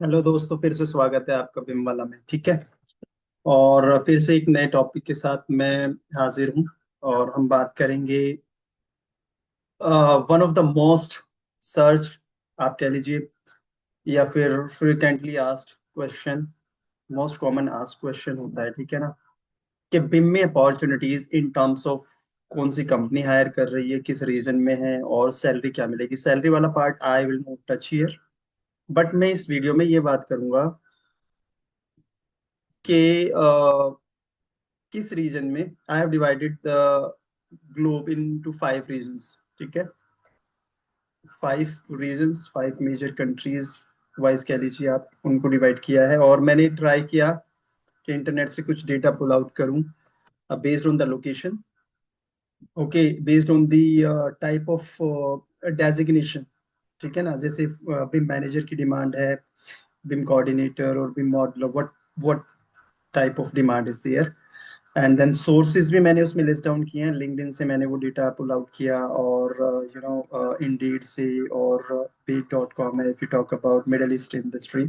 Hello दोस्तों, फिर से स्वागत है आपका बिमवाला में। ठीक है। और फिर से एक नए टॉपिक के साथ मैं हाजिर हूँ। और हम बात करेंगे one of the most search, आप कह लीजिए, या फिर frequently asked question, most common asked question होता है, ठीक है ना, कि बिम में अपॉर्चुनिटीज इन टर्म्स ऑफ कौन सी कंपनी हायर कर रही है, किस रीजन में है, और सैलरी क्या मिलेगी। सैलरी वाला part I will not touch here, but मैं इस वीडियो में ये बात करूंगा कि किस रीजन में I have divided the globe into 5 regions. ठीक है। 5 रीजन्स, 5 मेजर कंट्रीज वाइज कह लीजिए आप, उनको डिवाइड किया है। और मैंने ट्राई किया कि इंटरनेट से कुछ डेटा पुल आउट करूं based on the location, okay, based on the type of designation. ठीक है ना, जैसे बिम मैनेजर की डिमांड है, बिम कोऑर्डिनेटर और BIM modeller, what type of demand is there. And then sources भी मैंने उसमें लिस्ट डाउन किए हैं। लिंक्डइन से मैंने वो डेटा पुल आउट किया, और इंडीड से, और पेज डॉट कॉम है if you talk about middle east industry.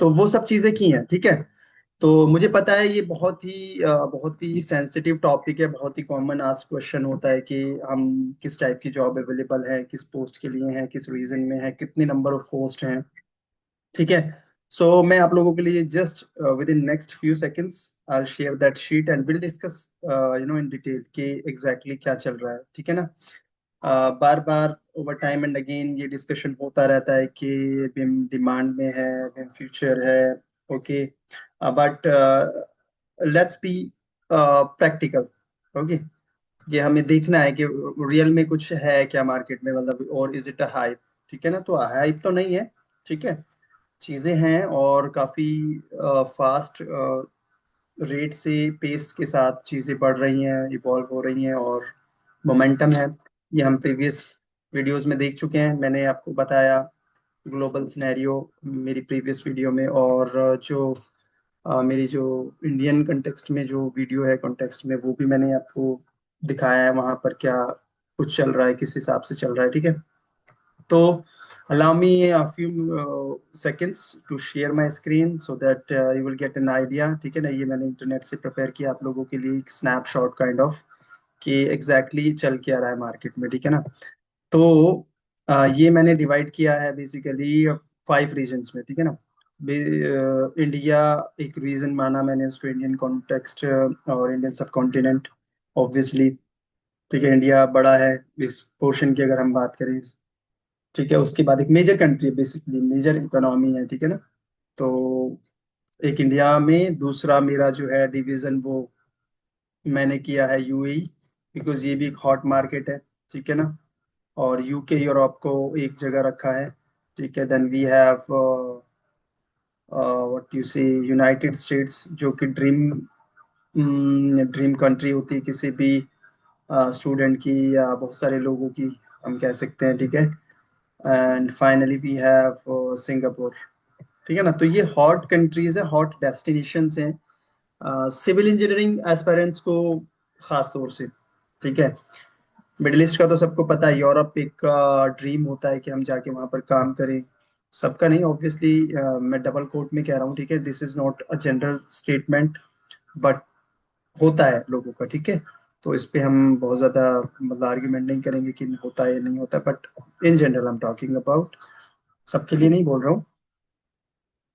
तो वो सब चीजें की हैं। ठीक है। तो मुझे पता है ये बहुत ही सेंसिटिव टॉपिक है, बहुत ही कॉमन आस्क क्वेश्चन होता है कि हम किस टाइप की जॉब अवेलेबल है, किस पोस्ट के लिए है, किस रीजन में है, कितने नंबर ऑफ पोस्ट हैं। ठीक है। सो मैं आप लोगों के लिए just with in next few seconds I share that sheet and will discuss in detail कि एग्जैक्टली क्या चल रहा है। ठीक है ना। बार बार ओवर टाइम एंड अगेन ये डिस्कशन होता रहता है कि बिम डिमांड में है, बिम फ्यूचर है। Okay. But let's be practical. Okay. ये हमें देखना है कि रियल में कुछ है क्या मार्केट में, मतलब, और इज इट अ हाइप। ठीक है ना, तो हाइप तो नहीं है। ठीक है। चीजें हैं और काफी फास्ट रेट से, पेस के साथ चीजें बढ़ रही हैं, इवॉल्व हो रही हैं, और मोमेंटम है। ये हम प्रीवियस वीडियोस में देख चुके हैं, मैंने आपको बताया ग्लोबल सिनेरियो मेरी प्रीवियस वीडियो में। और मेरी जो इंडियन कंटेक्स्ट में जो वीडियो है, कॉन्टेक्स्ट में, वो भी मैंने आपको दिखाया है वहां पर क्या कुछ चल रहा है, किस हिसाब से चल रहा है। ठीक है। तो allow me a few seconds to share my screen so that you will get an idea। ठीक है ना, ये मैंने इंटरनेट से प्रिपेयर किया आप लोगों के लिए, एक स्नैपशॉट काइंड ऑफ कि एग्जैक्टली exactly चल क्या रहा है मार्केट में। ठीक है ना। तो ये मैंने डिवाइड किया है बेसिकली 5 रीजन्स में। ठीक है ना। इंडिया एक रीजन माना मैंने उसको, इंडियन कॉन्टेक्स्ट और इंडियन सब कॉन्टिनेंट, ऑब्वियसली। ठीक है, इंडिया बड़ा है इस पोर्शन की अगर हम बात करें। ठीक है, उसके बाद एक मेजर कंट्री है, बेसिकली मेजर इकोनॉमी है। ठीक है ना। तो एक इंडिया में, दूसरा मेरा जो है डिवीजन वो मैंने किया है यूएई, बिकॉज ये भी एक हॉट मार्केट है। ठीक है ना। और यूके यूरोप को एक जगह रखा है। ठीक है। Then we have what you say United States, जो कि ड्रीम कंट्री होती है किसी भी स्टूडेंट की या बहुत सारे लोगों की, हम कह सकते हैं। ठीक है। And finally we have Singapore. ठीक है ना। तो ये हॉट कंट्रीज है, हॉट डेस्टिनेशंस हैं सिविल इंजीनियरिंग एस्पायरेंट्स को, खास तौर से। ठीक है। मिडिल ईस्ट का तो सबको पता है, यूरोप एक ड्रीम होता है कि हम जाके वहां पर काम करें। सबका नहीं, ऑब्वियसली, मैं डबल कोट में कह रहा हूँ। ठीक है, this is not a general statement, but होता है लोगों का। ठीक है। तो इस पे हम बहुत ज्यादा मतलब आर्ग्यूमेंट नहीं करेंगे कि होता है या नहीं होता, but in general I am talking about, सबके लिए नहीं बोल रहा हूँ।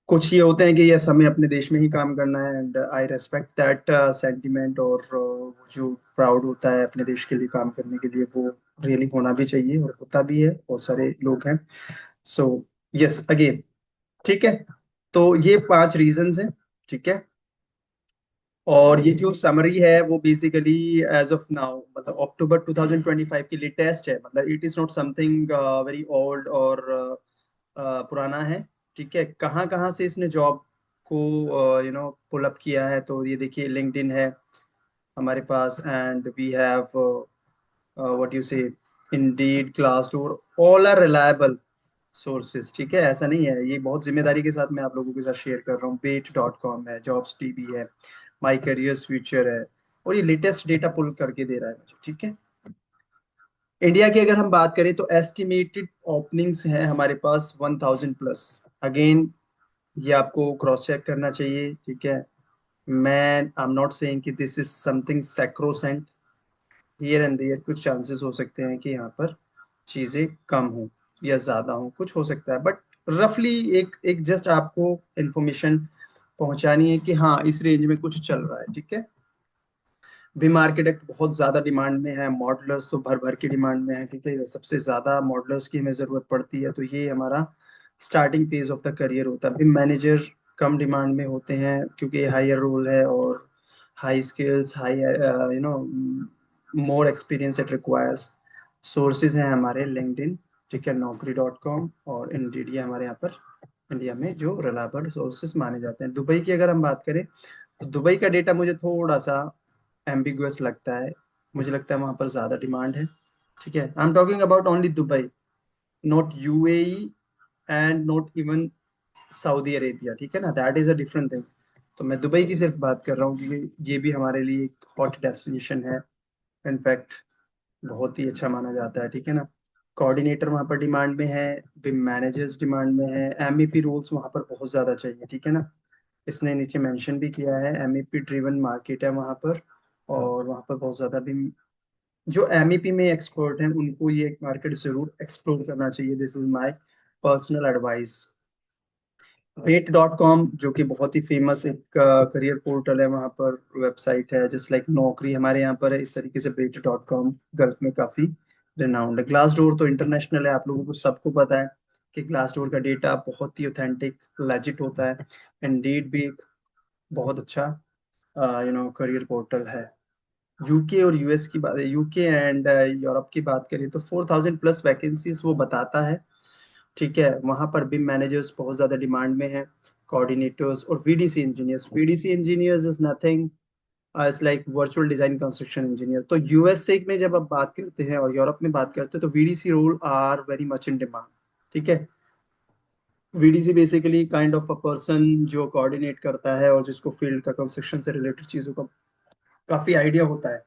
कुछ ये होते हैं कि यस, हमें अपने देश में ही काम करना है, and I respect that sentiment. और वो जो प्राउड होता है अपने देश के लिए काम करने के लिए, वो रियली होना भी चाहिए और होता भी है, बहुत सारे लोग हैं। So yes again. ठीक है। तो ये 5 रीजंस हैं। ठीक है। और ये जो समरी है वो बेसिकली एज ऑफ नाउ, मतलब अक्टूबर 2025 की लेटेस्ट है, मतलब it is not something very old और पुराना है। ठीक है। कहाँ कहाँ से इसने जॉब को पुल अप किया है, तो ये देखिए, लिंक्डइन है हमारे पास, and we have what you say Indeed, Glassdoor, all are reliable sources. ठीक है, ऐसा नहीं है, ये बहुत जिम्मेदारी के साथ मैं आप लोगों के साथ शेयर कर रहा हूँ। बेट डॉट कॉम है, जॉब्स टीवी है, माई करियर्स फ्यूचर है, और ये लेटेस्ट डेटा पुल करके दे रहा है मुझे। ठीक है। इंडिया की अगर हम बात करें तो एस्टिमेटेड ओपनिंग्स हैं हमारे पास 1000 प्लस। अगेन, ये आपको क्रॉस चेक करना चाहिए, ठीक है। मैं आई एम नॉट सेइंग कि this is something sacrosanct, here and there कुछ चांसेस हो सकते हैं कि यहाँ पर चीजें कम हो या ज्यादा हो, कुछ हो सकता है, बट रफली एक एक जस्ट आपको इंफॉर्मेशन पहुंचानी है कि हाँ इस रेंज में कुछ चल रहा है, ठीक है। भी मार्केट एक बहुत ज्यादा डिमांड में है, मॉडलर्स तो भर भर के डिमांड में है, ठीक है। सबसे ज्यादा मॉडलर्स की हमें जरूरत पड़ती है, तो ये हमारा starting phase of the career होता है। भी मैनेजर कम डिमांड में होते हैं क्योंकि हायर रोल है और high skills, high you know more experience it requires. Sources हैं हमारे लिंक्डइन, ठीक है, naukri.com और इंडीड, ये हमारे यहाँ पर इंडिया में जो रिलायबल सोर्सेज माने जाते हैं। दुबई की अगर हम बात करें तो दुबई का डेटा मुझे थोड़ा सा एम्बिगुअस लगता है, मुझे लगता है वहां पर ज्यादा डिमांड है, ठीक है। I am talking about only Dubai, not UAE and not even Saudi Arabia, ठीक है ना, that is a different thing. तो मैं दुबई की सिर्फ बात कर रहा हूँ क्योंकि ये भी हमारे लिए एक हॉट डेस्टिनेशन है, इनफैक्ट बहुत ही अच्छा माना जाता है, ठीक है ना। कोऑर्डिनेटर वहाँ पर डिमांड में है, बिम मैनेजर्स डिमांड में है, एमईपी रोल्स वहाँ पर बहुत ज्यादा चाहिए, ठीक है ना। इसने नीचे मेंशन भी किया है एमईपी ड्रिवन मार्केट है वहाँ पर, और वहाँ पर बहुत ज्यादा भी जो एमईपी में एक्सपर्ट हैं उनको ये मार्केट जरूर एक्सप्लोर करना चाहिए, this is my personal advice. Bait.com जो कि बहुत ही फेमस एक करियर पोर्टल है, वहाँ पर वेबसाइट है जस्ट लाइक नौकरी हमारे यहाँ पर है, इस तरीके से Bait.com गल्फ में काफी रिनाउंड है। ग्लास डोर तो इंटरनेशनल है, आप लोगों को सबको पता है कि ग्लास डोर का डेटा बहुत ही ऑथेंटिक लेजिट होता है। इंडीड भी एक बहुत अच्छा करियर पोर्टल है। यूके और यूएस की बात, यूके एंड यूरोप की बात करें तो 4000 प्लस वैकेंसीज वो बताता है, ठीक है। वहां पर भी मैनेजर्स बहुत ज्यादा डिमांड में है, कोऑर्डिनेटर्स और VDC engineers. VDC engineers is nothing, it's like virtual design construction engineer. तो यूएसए में जब आप बात करते हैं और यूरोप में बात करते हैं तो VDC role are very much in demand, ठीक है। VDC basically kind of a person जो कोऑर्डिनेट करता है और जिसको फील्ड का कंस्ट्रक्शन से रिलेटेड चीजों का काफी आइडिया होता है,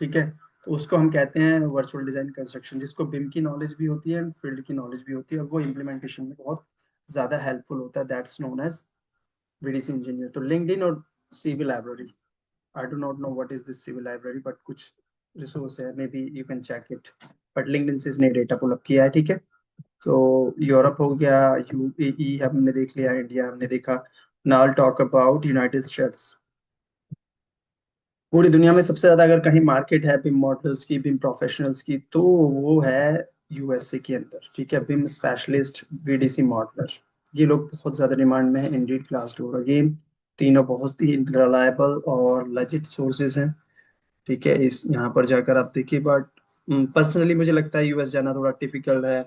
ठीक है। तो उसको हम कहते हैं वर्चुअल डिजाइन कंस्ट्रक्शन, जिसको बिम की नॉलेज भी होती है, फील्ड की नॉलेज भी होती है, और वो इम्प्लीमेंटेशन में बहुत ज्यादा हेल्पफुल होता है, that's known as VDC engineer. तो लिंक्डइन और CV library, I do not know what is this CV library, but कुछ रिसोर्स है, maybe you can check it, but LinkedIn से इसने डेटा पुल अप किया है, ठीक है। तो यूरोप हो गया, यूएई हमने देख लिया, इंडिया हमने देखा। Now talk about United states. पूरी दुनिया में सबसे ज्यादा अगर कहीं मार्केट है बिम मॉडल्स की, बिम प्रोफेशनल्स की, तो वो है यूएसए के अंदर, ठीक है। बिम स्पेशलिस्ट, वीडीसी मॉडलर, ये लोग बहुत ज्यादा डिमांड में है। इंडीड, ग्लासडोर, अगेन तीनों बहुत ही रिलायबल और लेजिट सोर्सेज हैं, ठीक है। इस यहाँ पर जाकर आप देखिए, बट पर्सनली मुझे लगता है यूएस जाना थोड़ा टिपिकल है,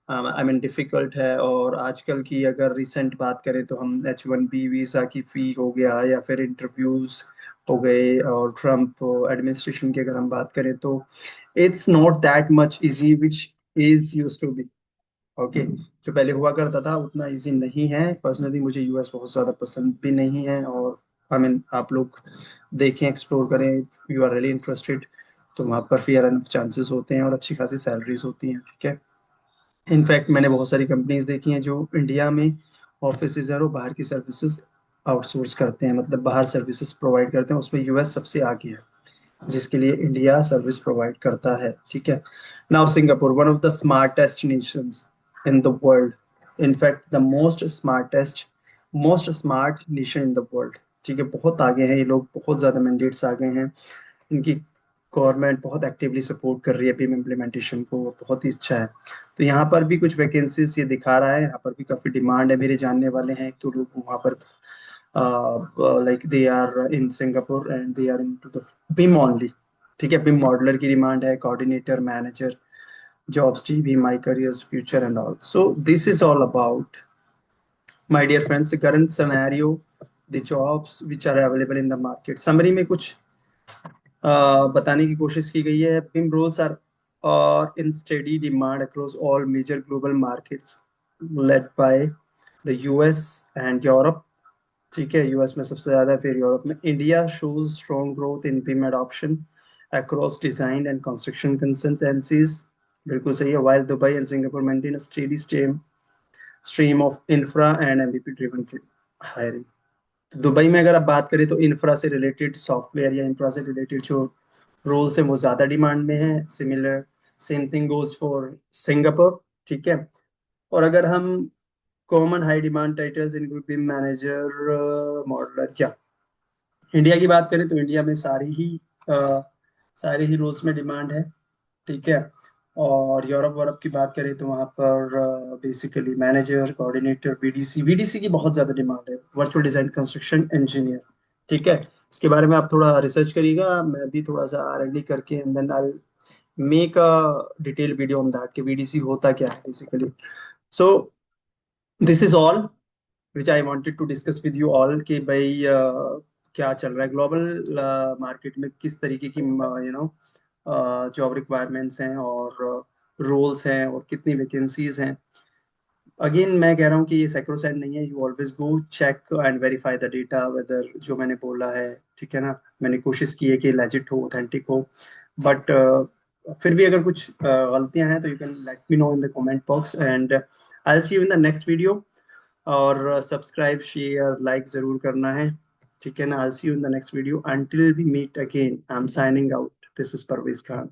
आई मीन डिफिकल्ट है। और आजकल की अगर रिसेंट बात करें तो हम H1B वीज़ा की फ़ी हो गया या फिर इंटरव्यूज़ हो गए, और ट्रम्प एडमिनिस्ट्रेशन की अगर हम बात करें तो it's not that much easy which is use to be, okay. जो पहले हुआ करता था उतना इजी नहीं है। पर्सनली मुझे यूएस बहुत ज़्यादा पसंद भी नहीं है, और आई मीन आप लोग देखें, एक्सप्लोर करें, यू आर रियली इंटरेस्टेड, तो वहाँ पर फेयर एंड चांसेस होते हैं और अच्छी खासी सैलरीज होती हैं, ठीक है। इनफैक्ट मैंने बहुत सारी कंपनीज देखी हैं जो इंडिया में ऑफिस है और बाहर की सर्विसेज आउटसोर्स करते हैं, मतलब बाहर सर्विसेज प्रोवाइड करते हैं, उसमें यूएस सबसे आगे है, जिसके लिए इंडिया सर्विस प्रोवाइड करता है, ठीक है। Now Singapore, one of the smartest Nations in the world, in fact the most smart nation in the world, ठीक है। बहुत आगे हैं ये लोग, बहुत ज्यादा मैंडेट्स आ गए हैं, इनकी गवर्नमेंट बहुत एक्टिवली सपोर्ट कर रही है बीम इम्प्लीमेंटेशन को, बहुत ही अच्छा है। तो यहाँ पर भी कुछ वैकेंसीज ये दिखा रहा है, यहाँ पर भी काफी डिमांड है। मेरे जानने वाले हैं तो लोग वहाँ पर, like they are in Singapore and they are in to the BIM only, ठीक है। बीम मॉडलर की डिमांड है, coordinator, manager, jobs, GB, my careers, future and all. So this is all about, my dear friends, the current scenario, the jobs which are available in the market. Summary में कुछ बताने की कोशिश की गई है। पिम रोल्स आर और in steady demand across all major global markets led by the US and Europe, ठीक है। यूएस में सबसे ज्यादा है, फिर यूरोप में। India shows strong growth in BIM adoption across design and construction consultancies, बिल्कुल सही है। While Dubai and Singapore maintain steady stem stream of infra and MEP driven hiring. तो दुबई में अगर आप बात करें तो इंफ्रा से रिलेटेड सॉफ्टवेयर या इंफ्रा से रिलेटेड जो रोल्स हैं वो ज्यादा डिमांड में है। Similar same thing goes for Singapore, ठीक है। और अगर हम common high demand titles include बिम मैनेजर, मॉडलर, क्या इंडिया की बात करें तो इंडिया में सारे ही रोल्स में डिमांड है, ठीक है। और यूरोप वोरप की बात करें तो वहाँ पर basically manager, coordinator, VDC, VDC की बहुत ज़्यादा डिमांड है, वर्चुअल डिज़ाइन कंस्ट्रक्शन इंजीनियर, ठीक है। इसके बारे में आप थोड़ा रिसर्च करिएगा, मैं भी थोड़ा सा R&D करके and then I make a detail video on that कि वीडीसी होता क्या है basically. So this is all which I wanted to discuss with you all कि भाई क्या चल रहा है ग्लोबल मार्केट में, किस तरीके की जॉब रिक्वायरमेंट्स हैं और रोल्स हैं और कितनी वैकेंसीज हैं। अगेन मैं कह रहा हूँ कि ये सैक्रोसैंट नहीं है, you always go check and verify the data whether जो मैंने बोला है, ठीक है ना। मैंने कोशिश की है कि लेजिट हो, ऑथेंटिक हो, बट फिर भी अगर कुछ गलतियां हैं तो you can let me know in the comment box and I will see you in the next video. और सब्सक्राइब शेयर लाइक जरूर करना है, ठीक है ना। I will see you in the next video, until we meet again, I am signing out, this is Parvez Khan.